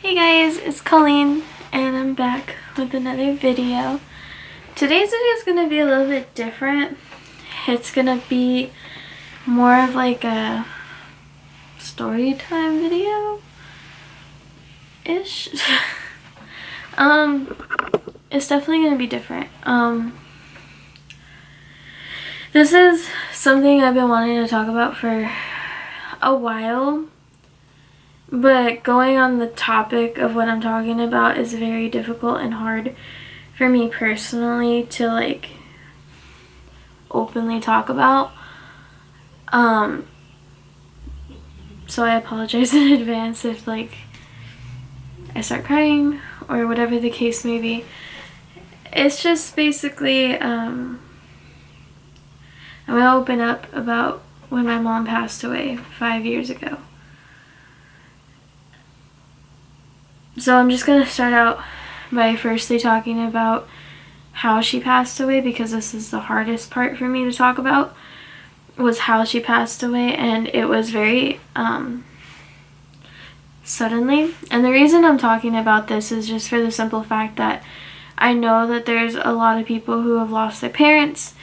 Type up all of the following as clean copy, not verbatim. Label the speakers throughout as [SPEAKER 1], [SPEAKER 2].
[SPEAKER 1] Hey guys, it's Colleen and I'm back with another video. Today's video is going to be a little bit different. It's going to be more of like a story time video ish. It's definitely going to be different. This is something I've been wanting to talk about for a while. But going on the topic of what I'm talking about is very difficult and hard for me personally to like openly talk about. So I apologize in advance if like I start crying or whatever the case may be. It's just basically I'm gonna open up about when my mom passed away 5 years ago. So I'm just going to start out by firstly talking about how she passed away, because this is the hardest part for me to talk about, was how she passed away, and it was very suddenly. And the reason I'm talking about this is just for the simple fact that I know that there's a lot of people who have lost their parents.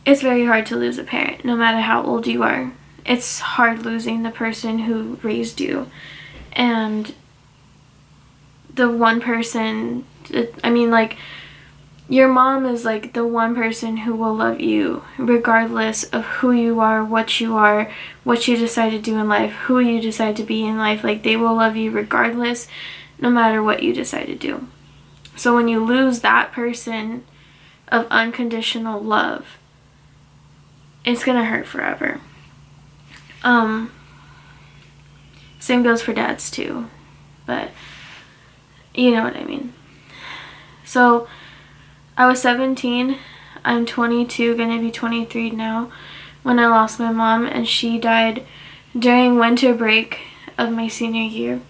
[SPEAKER 1] It's very hard to lose a parent, no matter how old you are. It's hard losing the person who raised you. And the one person, I mean, like, your mom is like the one person who will love you regardless of who you are, what you decide to do in life, who you decide to be in life. Like, they will love you regardless, no matter what you decide to do. So when you lose that person of unconditional love, it's gonna hurt forever. Same goes for dads too, but you know what I mean. So I was 17, I'm 22, gonna be 23 now, when I lost my mom, and she died during winter break of my senior year.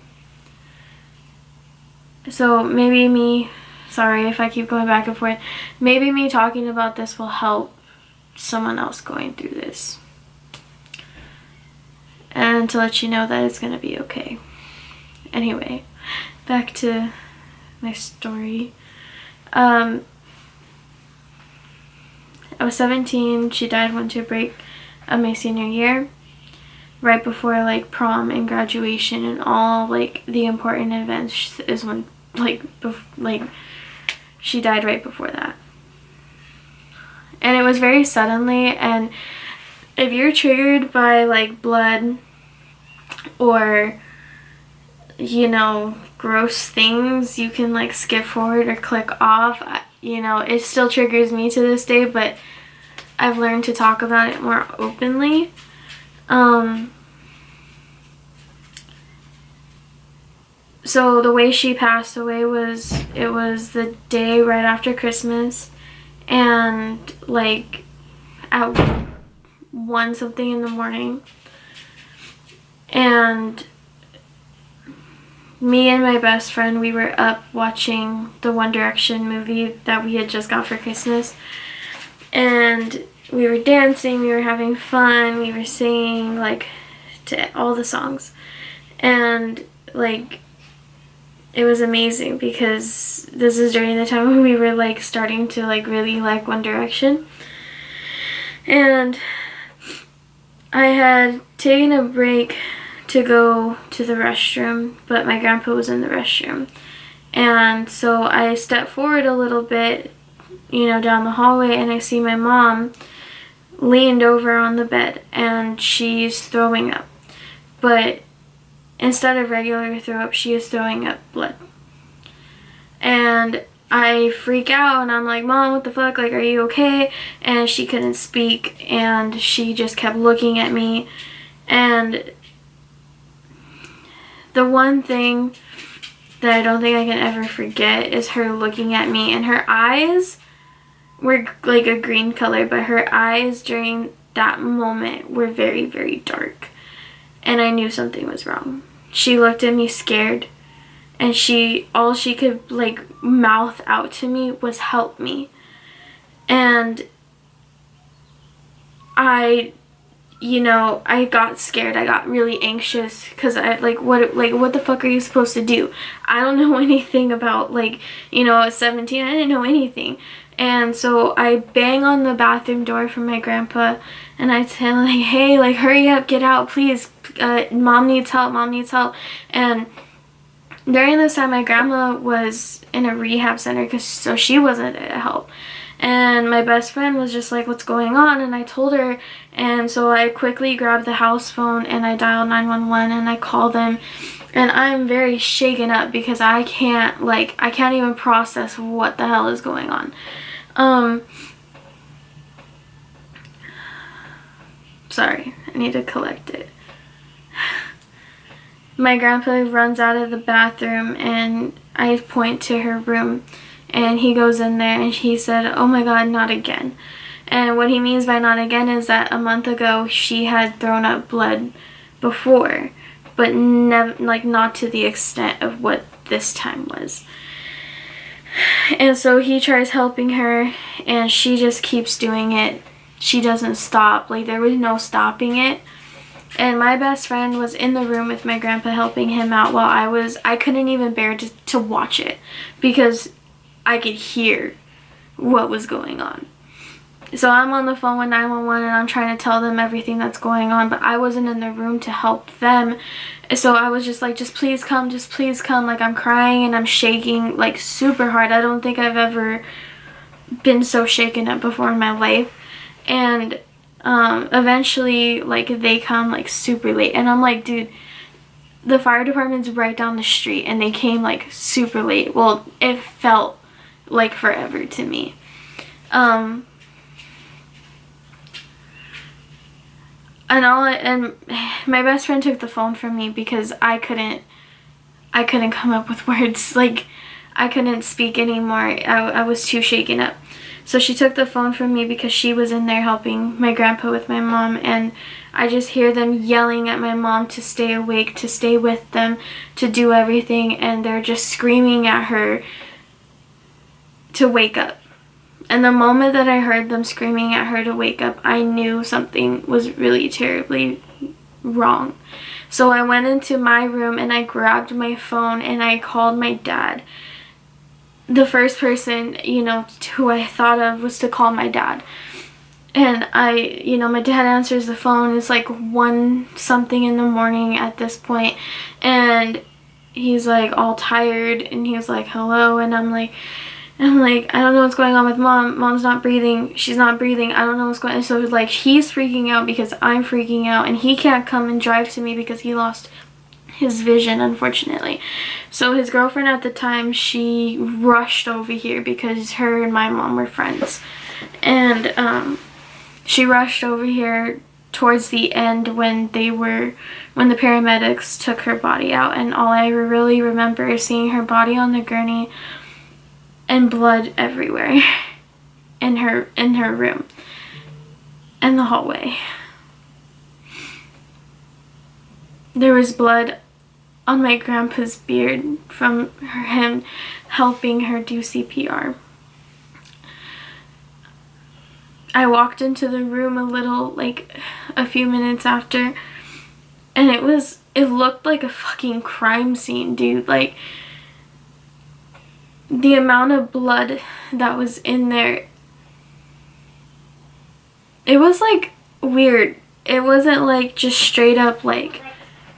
[SPEAKER 1] So maybe me, sorry if I keep going back and forth, maybe me talking about this will help someone else going through this. And to let you know that it's gonna be okay. Anyway, back to my story. I was 17, she died winter break of my senior year, right before like prom and graduation and all like the important events is when she died right before that. And it was very suddenly, and if you're triggered by like blood or, you know, gross things, you can like skip forward or click off. You know, it still triggers me to this day, but I've learned to talk about it more openly. So the way she passed away was, it was the day right after Christmas, and like at 1 something in the morning, and me and my best friend, we were up watching the One Direction movie that we had just got for Christmas, and we were dancing, we were having fun, we were singing like to all the songs, and like it was amazing because this is during the time when we were like starting to like really like One Direction. And I had taken a break to go to the restroom, but my grandpa was in the restroom. And so I stepped forward a little bit, you know, down the hallway, and I see my mom leaned over on the bed and she's throwing up. But instead of regular throw up, she is throwing up blood. And I freak out and I'm like, Mom, what the fuck? Like, are you okay? And she couldn't speak and she just kept looking at me. And the one thing that I don't think I can ever forget is her looking at me, and her eyes were like a green color, but her eyes during that moment were very, very dark. And I knew something was wrong. She looked at me scared, and all she could like mouth out to me was help me. And you know, I got scared. I got really anxious because I like what the fuck are you supposed to do? I don't know anything about, like, you know, at 17 I didn't know anything. And so I bang on the bathroom door for my grandpa, and I tell him, like, hey, like, hurry up, get out, please. Mom needs help, mom needs help. And during this time, my grandma was in a rehab center, so she wasn't there to help. And my best friend was just like, what's going on? And I told her, and so I quickly grabbed the house phone and I dialed 911 and I called them. And I'm very shaken up because I can't even process what the hell is going on. Sorry, I need to collect it. My grandpa runs out of the bathroom and I point to her room, and he goes in there and he said, oh my God, not again. And what he means by not again is that a month ago she had thrown up blood before, but never, like, not to the extent of what this time was. And so he tries helping her and she just keeps doing it. She doesn't stop. Like, there was no stopping it. And my best friend was in the room with my grandpa helping him out while I couldn't even bear to watch it because I could hear what was going on. So I'm on the phone with 911 and I'm trying to tell them everything that's going on, but I wasn't in the room to help them. So I was just like, just please come, just please come. Like, I'm crying and I'm shaking, like, super hard. I don't think I've ever been so shaken up before in my life. And eventually, like, they come, like, super late. And I'm like, dude, the fire department's right down the street, and they came, like, super late. Well, it felt like forever to me. And my best friend took the phone from me because I couldn't come up with words. Like, I couldn't speak anymore. I was too shaken up. So she took the phone from me because she was in there helping my grandpa with my mom, and I just hear them yelling at my mom to stay awake, to stay with them, to do everything, and they're just screaming at her to wake up. And the moment that I heard them screaming at her to wake up, I knew something was really terribly wrong. So I went into my room and I grabbed my phone and I called my dad. The first person, you know, who I thought of was to call my dad. And my dad answers the phone. It's like 1 something in the morning at this point. And he's like all tired and he's like, hello. And I'm like, I don't know what's going on with mom. Mom's not breathing. She's not breathing. I don't know what's going on. So, like, he's freaking out because I'm freaking out. And he can't come and drive to me because he lost his vision, unfortunately. So his girlfriend at the time, she rushed over here because her and my mom were friends. And she rushed over here towards the end when the paramedics took her body out. And all I really remember is seeing her body on the gurney and blood everywhere in her room and the hallway. There was blood on my grandpa's beard from him helping her do CPR. I walked into the room a few minutes after, and it looked like a fucking crime scene, dude. Like, the amount of blood that was in there, it was like weird. It wasn't like just straight up like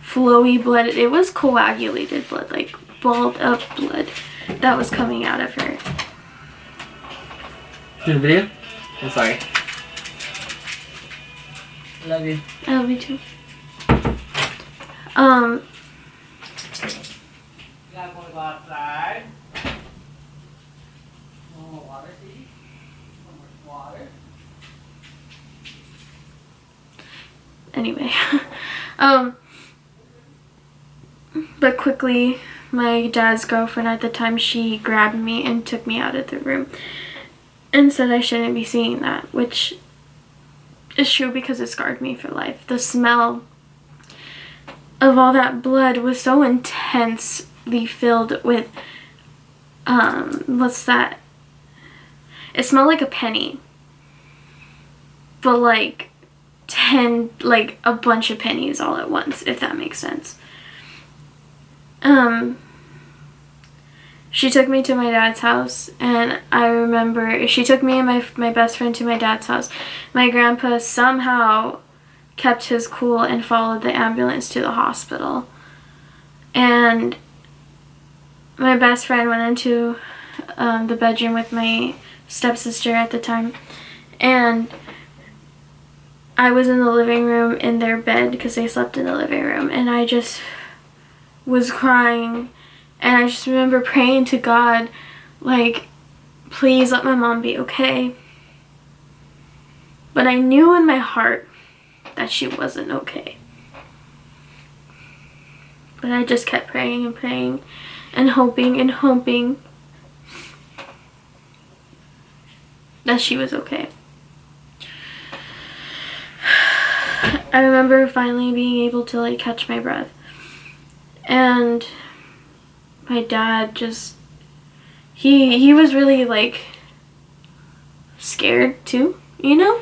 [SPEAKER 1] flowy blood. It was coagulated blood, like balled up blood that was coming out of her.
[SPEAKER 2] Do the video? I'm sorry. I love you.
[SPEAKER 1] I love you too.
[SPEAKER 2] You guys want to go outside? More water, please. More water.
[SPEAKER 1] Anyway, but quickly, my dad's girlfriend at the time, she grabbed me and took me out of the room and said I shouldn't be seeing that, which is true because it scarred me for life. The smell of all that blood was so intensely filled with, what's that? It smelled like a penny, but like like a bunch of pennies all at once, if that makes sense. She took me to my dad's house, and I remember she took me and my best friend to my dad's house. My grandpa somehow kept his cool and followed the ambulance to the hospital. And my best friend went into the bedroom with my stepsister at the time, and I was in the living room in their bed because they slept in the living room, and I just was crying, and I just remember praying to God, like, please let my mom be okay. But I knew in my heart that she wasn't okay. But I just kept praying and praying and hoping that she was okay. I remember finally being able to like catch my breath. And my dad just, he was really like scared too, you know?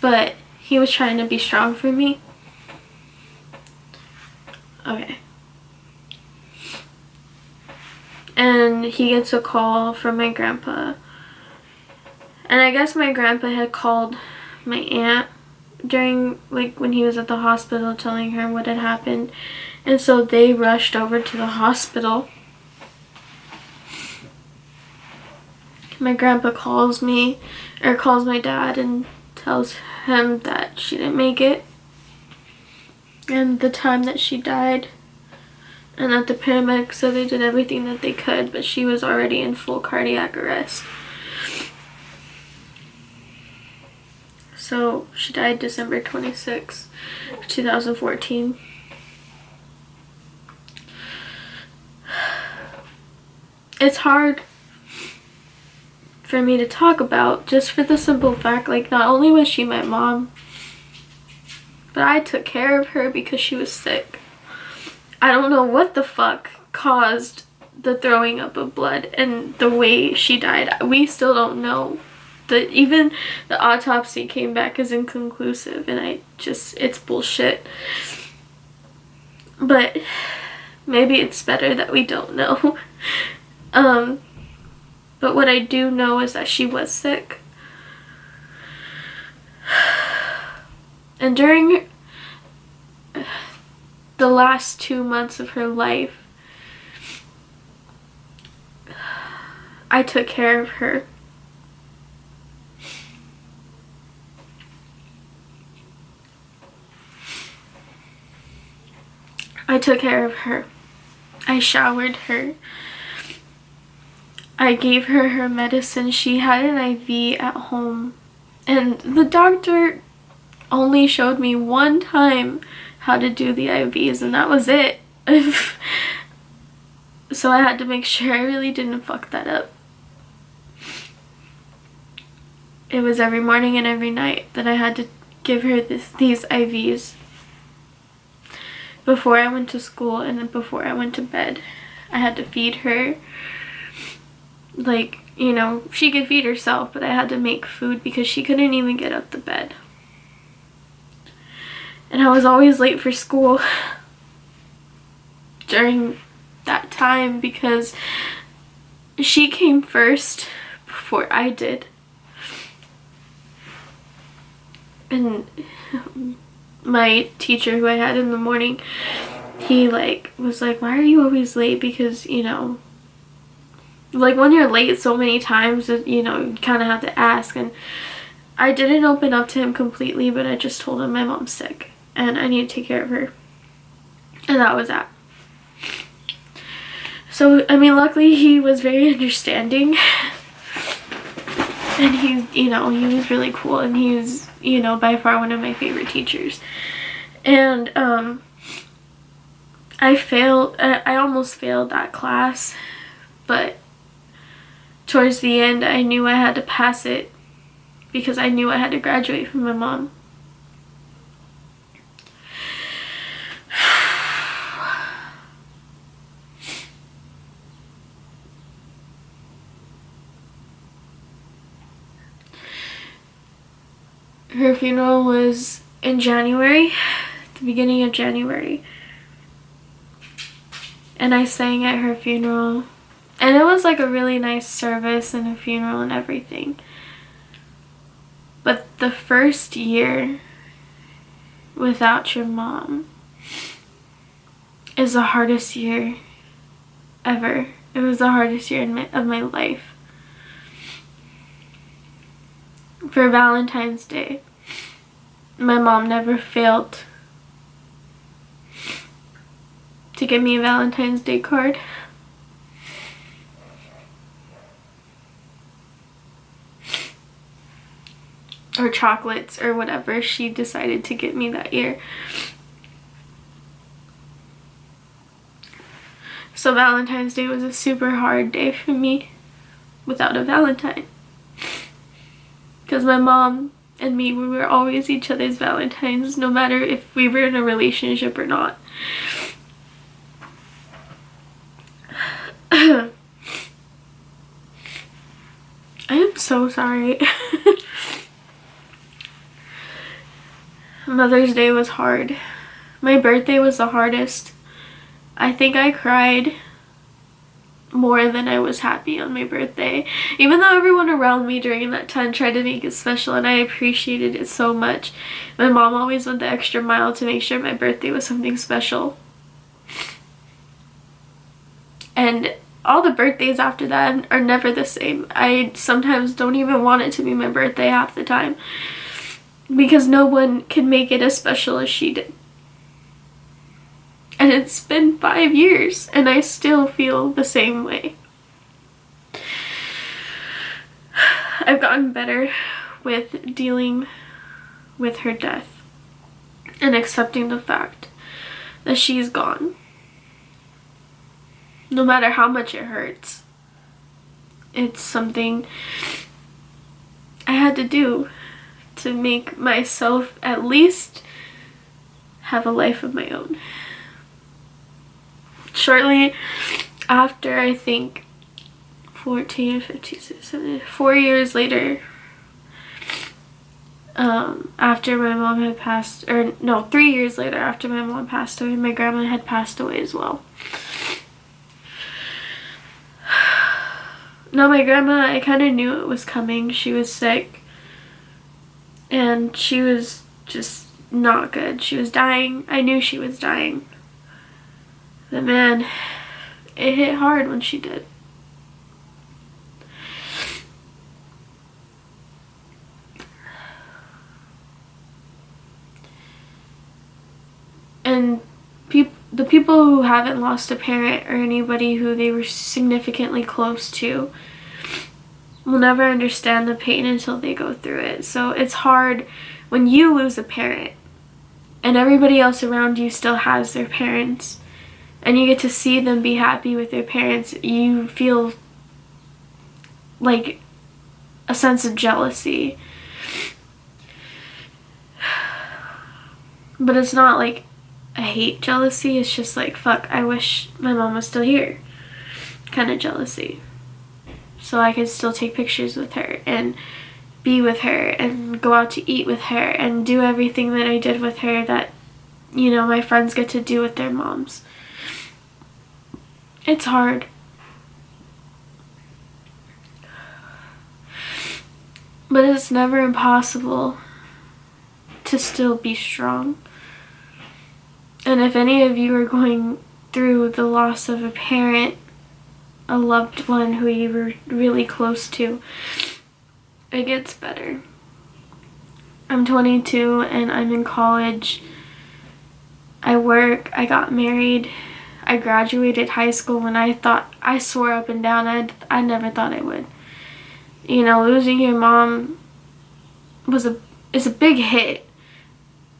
[SPEAKER 1] But he was trying to be strong for me. Okay. And he gets a call from my grandpa. And I guess my grandpa had called my aunt during, like, when he was at the hospital telling her what had happened. And so they rushed over to the hospital. My grandpa calls me, or calls my dad and tells him that she didn't make it. And the time that she died. And that the paramedics said they did everything that they could, but she was already in full cardiac arrest. So she died December 26, 2014. It's hard for me to talk about, just for the simple fact, like, not only was she my mom, but I took care of her because she was sick. I don't know what the fuck caused the throwing up of blood and the way she died. We still don't know. Even the autopsy came back as inconclusive, and it's bullshit. But maybe it's better that we don't know. But what I do know is that she was sick. And during the last 2 months of her life, I took care of her. I took care of her. I showered her. I gave her her medicine. She had an IV at home. And the doctor only showed me one time how to do the IVs, and that was it. So I had to make sure I really didn't fuck that up. It was every morning and every night that I had to give her these IVs. Before I went to school and before I went to bed, I had to feed her. Like, you know, she could feed herself, but I had to make food because she couldn't even get up the bed. And I was always late for school during that time because she came first before I did. And my teacher who I had in the morning, he was like, why are you always late? Because, you know, like when you're late so many times, you know, you kind of have to ask. And I didn't open up to him completely, but I just told him my mom's sick and I need to take care of her. And that was that. So, I mean, luckily he was very understanding. And he was really cool, and he was, you know, by far one of my favorite teachers. And I almost failed that class, but towards the end I knew I had to pass it because I knew I had to graduate from my mom. Her funeral was in January, the beginning of January. And I sang at her funeral. And it was like a really nice service and a funeral and everything. But the first year without your mom is the hardest year ever. It was the hardest year of my life. For Valentine's Day, my mom never failed to give me a Valentine's Day card. Or chocolates or whatever she decided to get me that year. So Valentine's Day was a super hard day for me without a Valentine. Because my mom and me, we were always each other's Valentines, no matter if we were in a relationship or not. I am so sorry. Mother's Day was hard. My birthday was the hardest. I think I cried more than I was happy on my birthday. Even though everyone around me during that time tried to make it special and I appreciated it so much, my mom always went the extra mile to make sure my birthday was something special. And all the birthdays after that are never the same. I sometimes don't even want it to be my birthday half the time, because no one can make it as special as she did. And it's been 5 years and I still feel the same way. I've gotten better with dealing with her death and accepting the fact that she's gone. No matter how much it hurts, it's something I had to do to make myself at least have a life of my own. Shortly after, I think 14, 15, 16, 4 years later, after my mom had passed, or no, 3 years later after my mom passed away, my grandma had passed away as well. Now my grandma, I kind of knew it was coming. She was sick and she was just not good. She was dying. I knew she was dying. But man, it hit hard when she did. And the people who haven't lost a parent or anybody who they were significantly close to will never understand the pain until they go through it. So it's hard when you lose a parent and everybody else around you still has their parents and you get to see them be happy with their parents. You feel like a sense of jealousy. But it's not like I hate jealousy. It's just like, fuck, I wish my mom was still here kind of jealousy. So I could still take pictures with her and be with her and go out to eat with her and do everything that I did with her that, you know, my friends get to do with their moms. It's hard. But it's never impossible to still be strong. And if any of you are going through the loss of a parent, a loved one who you were really close to, it gets better. I'm 22 and I'm in college. I work, I got married, I graduated high school when I swore up and down I never thought I would. You know, losing your mom is a big hit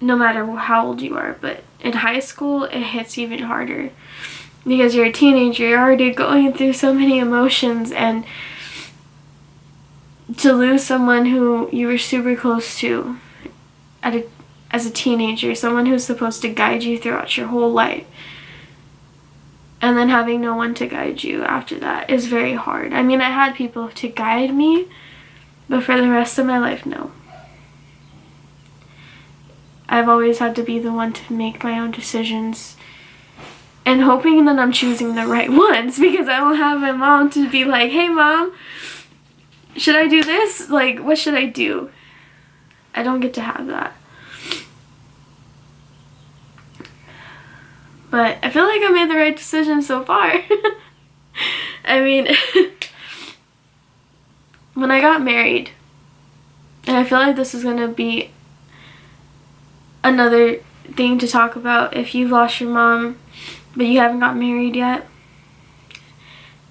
[SPEAKER 1] no matter how old you are, but in high school it hits even harder because you're a teenager, you're already going through so many emotions, and to lose someone who you were super close to as a teenager, someone who's supposed to guide you throughout your whole life, and then having no one to guide you after that is very hard. I mean, I had people to guide me, but for the rest of my life, no. I've always had to be the one to make my own decisions and hoping that I'm choosing the right ones, because I don't have my mom to be like, hey mom, should I do this? Like, what should I do? I don't get to have that. But I feel like I made the right decision so far. I mean, when I got married, and I feel like this is going to be another thing to talk about if you've lost your mom but you haven't got married yet.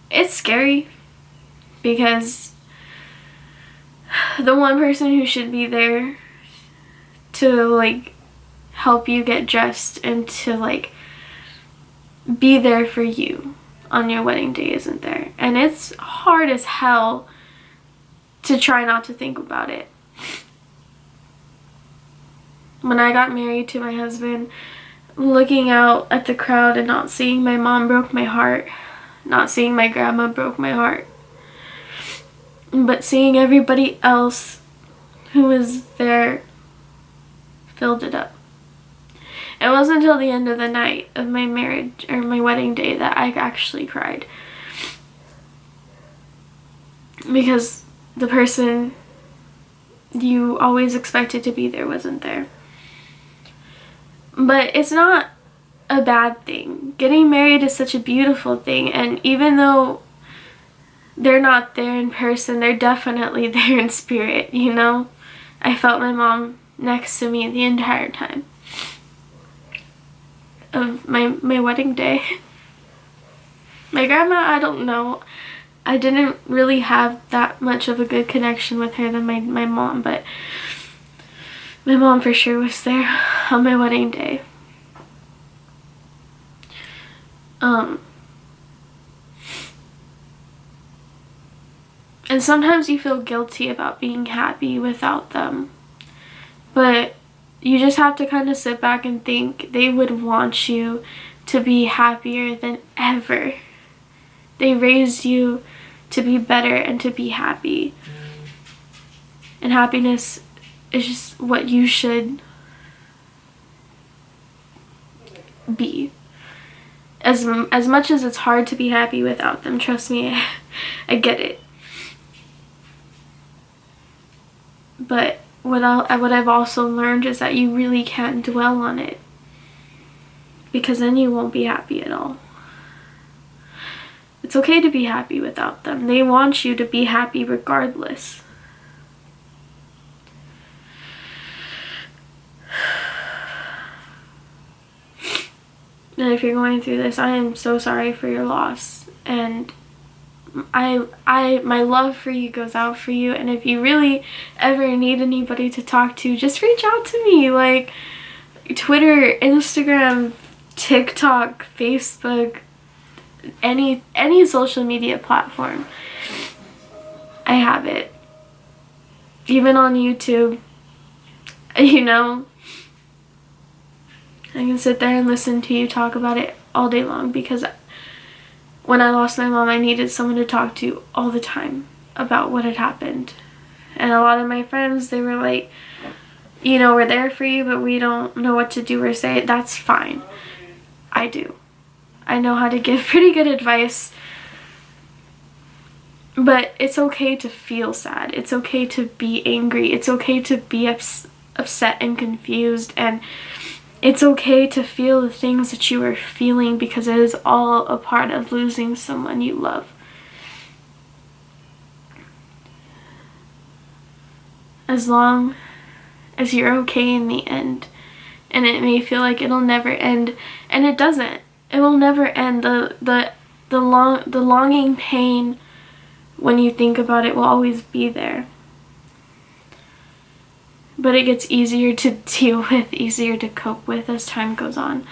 [SPEAKER 1] It's scary because the one person who should be there to like help you get dressed and to like be there for you on your wedding day isn't there. And it's hard as hell to try not to think about it. When I got married to my husband, looking out at the crowd and not seeing my mom broke my heart. Not seeing my grandma broke my heart. But seeing everybody else who was there filled it up. It wasn't until the end of the night of my marriage, or my wedding day, that I actually cried. Because the person you always expected to be there wasn't there. But it's not a bad thing. Getting married is such a beautiful thing, and even though they're not there in person, they're definitely there in spirit, you know? I felt my mom next to me the entire time of my wedding day. My grandma, I don't know. I didn't really have that much of a good connection with her than my mom, but my mom for sure was there on my wedding day. And sometimes you feel guilty about being happy without them. But you just have to kind of sit back and think they would want you to be happier than ever. They raised you to be better and to be happy. And happiness is just what you should be. As much as it's hard to be happy without them, trust me, I get it. But what I've also learned is that you really can't dwell on it, because then you won't be happy at all. It's okay to be happy without them. They want you to be happy regardless. And if you're going through this, I am so sorry for your loss. And my love for you goes out for you. And if you really ever need anybody to talk to, just reach out to me. Like Twitter, Instagram, TikTok, Facebook, any social media platform. I have it. Even on YouTube. You know, I can sit there and listen to you talk about it all day long, because when I lost my mom, I needed someone to talk to all the time about what had happened. And a lot of my friends, they were like, you know, we're there for you, but we don't know what to do or say. That's fine. I do. I know how to give pretty good advice. But it's okay to feel sad. It's okay to be angry. It's okay to be upset and confused. And it's okay to feel the things that you are feeling, because it is all a part of losing someone you love. As long as you're okay in the end. And it may feel like it'll never end, and it doesn't. It will never end. The longing pain when you think about it will always be there. But it gets easier to deal with, easier to cope with as time goes on.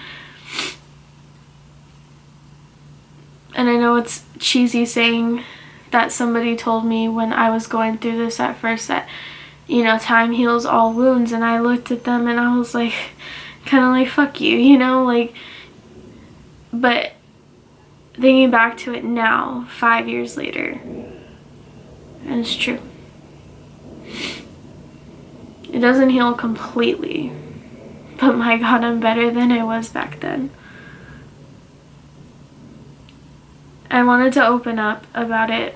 [SPEAKER 1] And I know it's cheesy saying that somebody told me when I was going through this at first that, you know, time heals all wounds. And I looked at them and I was like, kind of like, fuck you, you know, like, but thinking back to it now, 5 years later, and it's true. It doesn't heal completely, but my God, I'm better than I was back then. I wanted to open up about it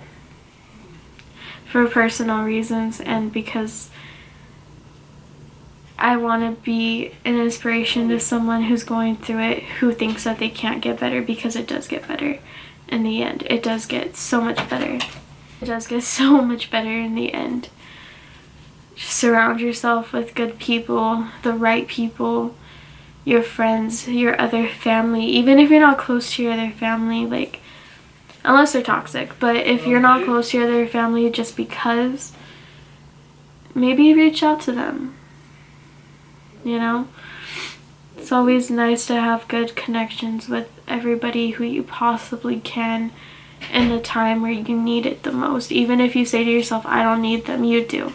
[SPEAKER 1] for personal reasons and because I want to be an inspiration to someone who's going through it, who thinks that they can't get better, because it does get better in the end. It does get so much better. It does get so much better in the end. Just surround yourself with good people, the right people, your friends, your other family. Even if you're not close to your other family, like, unless they're toxic, but if you're not close to your other family just because, maybe reach out to them. You know? It's always nice to have good connections with everybody who you possibly can in the time where you need it the most. Even if you say to yourself, I don't need them, you do.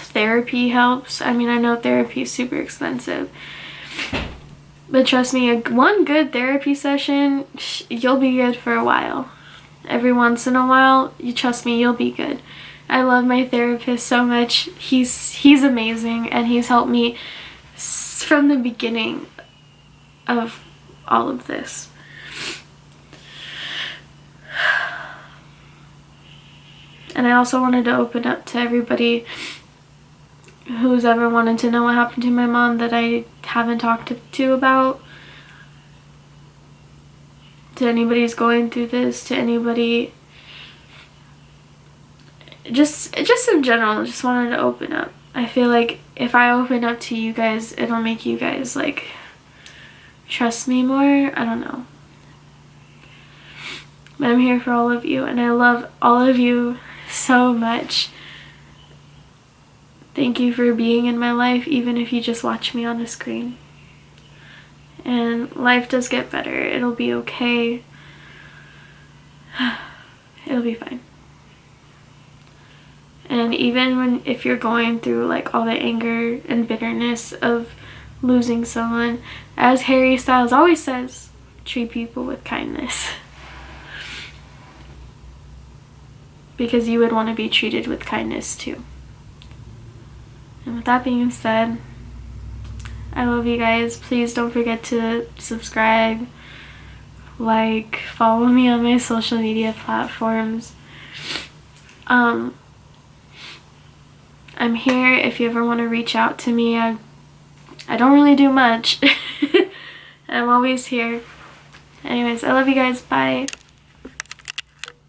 [SPEAKER 1] Therapy helps. I mean, I know therapy is super expensive. But trust me, one good therapy session, you'll be good for a while. Every once in a while, you trust me, you'll be good. I love my therapist so much. He's amazing, and he's helped me from the beginning of all of this. And I also wanted to open up to everybody who's ever wanted to know what happened to my mom that I haven't talked to about. To anybody who's going through this, to anybody, just in general, just wanted to open up. I feel like if I open up to you guys, it'll make you guys, like, trust me more. I don't know. But I'm here for all of you, and I love all of you so much. Thank you for being in my life, even if you just watch me on a screen. And life does get better. It'll be okay. It'll be fine. And even if you're going through like all the anger and bitterness of losing someone, as Harry Styles always says, treat people with kindness. Because you would want to be treated with kindness too. And with that being said, I love you guys. Please don't forget to subscribe, like, follow me on my social media platforms. I'm here if you ever want to reach out to me. I don't really do much. I'm always here. Anyways, I love you guys. Bye.